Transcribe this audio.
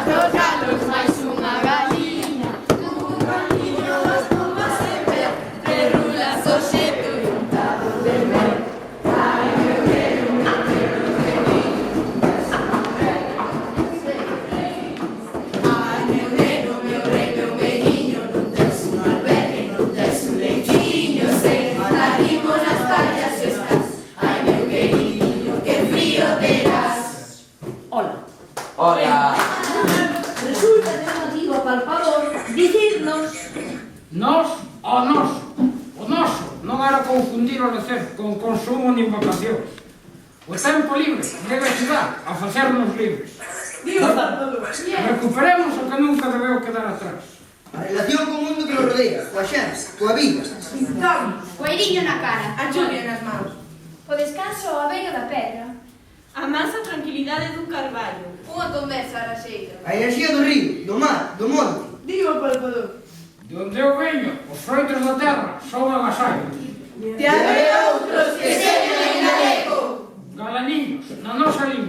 catro galos máis unha galiña, un galiño das pombas en pé, tres rulas o xeto e un tado de mel. Ai, meu neno, meu neno, meu niño, non tes unha vela, sei rei. Ai, meu neno, meu rei, meu velliño, non tes unha vela, non tes un leitinho, sei, salimos nas tallas estás. Ai, meu querido, que frío terás. Hola. Hola. Resulta de un motivo palpador dicirnos Nos, o noso. O noso non era confundir o lecer con consumo nin vacacións. O tempo libre debe axudar a facernos libres. Digo palpador. Recuperemos o que nunca debeu quedar atrás. A relación co mundo que nos rodea, coa xente, coa vida. O airiño na cara, A chuvia nas mãos. o descanso ao abeiro da pedra, A mansa tranquilidade dun carballo. Unha conversa araxeira. A enerxía do río, do mar, do monte. Digo palpador. De onde eu veño, os froitos da terra son agasallos. Te habré outros que se ven en galego. Galaniños, na nosa lingua.